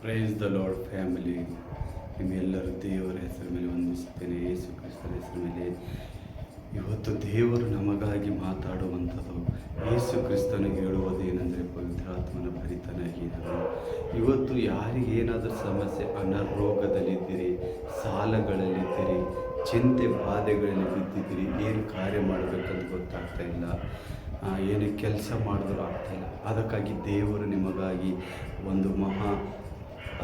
Price the Lord family. ನಿಮ್ಮೆಲ್ಲರೂ ದೇವರ ಹೆಸರ ಮೇಲೆ ವಂದಿಸುತ್ತೇನೆ. ಯೇಸು ಕ್ರಿಸ್ತರ ಹೆಸರ ಮೇಲೆ ಇವತ್ತು ದೇವರು ನಮಗಾಗಿ ಮಾತಾಡುವಂಥದ್ದು. ಯೇಸು ಕ್ರಿಸ್ತನು ಹೇಳುವುದೇನೆಂದರೆ, ಪವಿತ್ರಾತ್ಮನ ಭರಿತನಾಗಿದ್ದಾನೆ. ಇವತ್ತು ಯಾರಿಗೇನಾದರೂ ಸಮಸ್ಯೆ, ಅನಾರೋಗ್ಯದಲ್ಲಿದ್ದೀರಿ, ಸಾಲಗಳಲ್ಲಿದ್ದೀರಿ, ಚಿಂತೆ ಬಾಧೆಗಳಲ್ಲಿ ಬಿದ್ದಿದ್ದೀರಿ, ಏನು ಕಾರ್ಯ ಮಾಡಬೇಕಂತ ಗೊತ್ತಾಗ್ತಾ ಇಲ್ಲ, ಏನು ಕೆಲಸ ಮಾಡಿದ್ರೂ ಆಗ್ತಾಯಿಲ್ಲ. ಅದಕ್ಕಾಗಿ ದೇವರು ನಿಮಗಾಗಿ ಒಂದು ಮಹಾ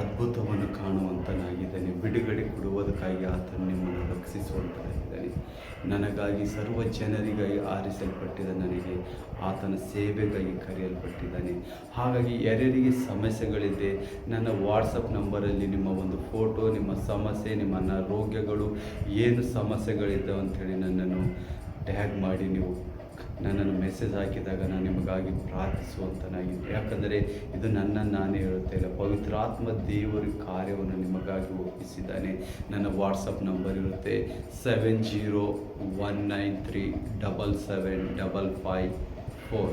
ಅದ್ಭುತವನ್ನು ಕಾಣುವಂತನಾಗಿದ್ದಾನೆ. ಬಿಡುಗಡೆ ಕೊಡುವುದಕ್ಕಾಗಿ ಆತನು ನಿಮ್ಮನ್ನು ರಕ್ಷಿಸುವಂತನಾಗಿದ್ದಾನೆ. ನನಗಾಗಿ ಸರ್ವ ಜನರಿಗಾಗಿ ಆರಿಸಲ್ಪಟ್ಟಿದ್ದ ನನಗೆ ಆತನ ಸೇವೆಗಾಗಿ ಕರೆಯಲ್ಪಟ್ಟಿದ್ದಾನೆ. ಹಾಗಾಗಿ ಯಾರ್ಯಾರಿಗೆ ಸಮಸ್ಯೆಗಳಿದೆ, ನನ್ನ ವಾಟ್ಸಪ್ ನಂಬರಲ್ಲಿ ನಿಮ್ಮ ಒಂದು ಫೋಟೋ, ನಿಮ್ಮ ಸಮಸ್ಯೆ, ನಿಮ್ಮ ಅನಾರೋಗ್ಯಗಳು ಏನು ಸಮಸ್ಯೆಗಳಿದ್ದಾವೆ ಅಂಥೇಳಿ ನನ್ನನ್ನು ಟ್ಯಾಗ್ ಮಾಡಿ ನೀವು ನನ್ನನ್ನು ಮೆಸೇಜ್ ಹಾಕಿದಾಗ ನಾನು ನಿಮಗಾಗಿ ಪ್ರಾರ್ಥಿಸುವಂತನಾಗಿದ್ದೆ. ಯಾಕಂದರೆ ಇದು ನನ್ನನ್ನು ನಾನೇ ಹೇಳುತ್ತಾ ಇಲ್ಲ, ಪವಿತ್ರಾತ್ಮ ದೇವರ ಕಾರ್ಯವನ್ನು ನಿಮಗಾಗಿ ಒಪ್ಪಿಸಿದ್ದಾನೆ. ನನ್ನ ವಾಟ್ಸಪ್ ನಂಬರ್ ಇರುತ್ತೆ 7019377554.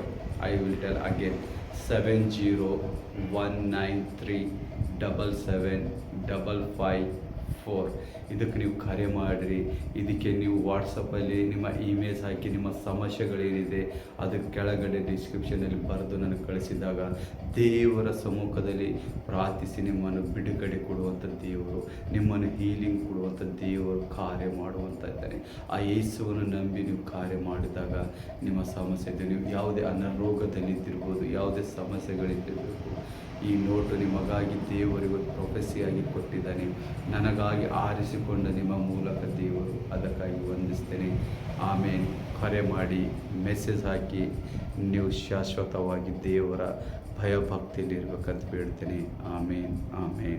I will tell again 7019377554. ಇದಕ್ಕೆ ನೀವು ಕರೆ ಮಾಡಿರಿ. ಇದಕ್ಕೆ ನೀವು ವಾಟ್ಸಪ್ಪಲ್ಲಿ ನಿಮ್ಮ ಇಮೇಜ್ ಹಾಕಿ ನಿಮ್ಮ ಸಮಸ್ಯೆಗಳೇನಿದೆ ಅದಕ್ಕೆ ಕೆಳಗಡೆ ಡಿಸ್ಕ್ರಿಪ್ಷನಲ್ಲಿ ಬರೆದು ನನಗೆ ಕಳಿಸಿದಾಗ ದೇವರ ಸಮ್ಮುಖದಲ್ಲಿ ಪ್ರಾರ್ಥಿಸಿ ನಿಮ್ಮನ್ನು ಬಿಡುಗಡೆ ಕೊಡುವಂಥ ದೇವರು, ನಿಮ್ಮನ್ನು ಹೀಲಿಂಗ್ ಕೊಡುವಂಥ ದೇವರು ಕಾರ್ಯ ಮಾಡುವಂಥ ಇದ್ದಾನೆ. ಆ ಯೇಸುವನ್ನು ನಂಬಿ ನೀವು ಕಾರ್ಯ ಮಾಡಿದಾಗ ನಿಮ್ಮ ಸಮಸ್ಯೆ ಇದೆ, ನೀವು ಯಾವುದೇ ಅನಾರೋಗ್ಯದಲ್ಲಿದ್ದಿರ್ಬೋದು, ಯಾವುದೇ ಸಮಸ್ಯೆಗಳಿದ್ದಿರಬೇಕು, ಈ ನೋಟು ನಿಮಗಾಗಿ ದೇವರಿಗೆ ಪ್ರೊಫೆಸಿಯಾಗಿ ಕೊಟ್ಟಿದ್ದಾನೆ. ನನಗಾಗಿ ಆರಿಸಿಕೊಂಡ ನಿಮ್ಮ ಮೂಲಕ ದೇವರು, ಅದಕ್ಕಾಗಿ ವಂದಿಸ್ತೇನೆ. ಆಮೇಲೆ ಕರೆ ಮಾಡಿ ಮೆಸೇಜ್ ಹಾಕಿ ನೀವು ಶಾಶ್ವತವಾಗಿ ದೇವರ ಭಯಭಕ್ತಿಯಲ್ಲಿ ಇರಬೇಕಂತ ಬೇಡ್ತೇನೆ. ಆಮೇನ್ ಆಮೇನ್.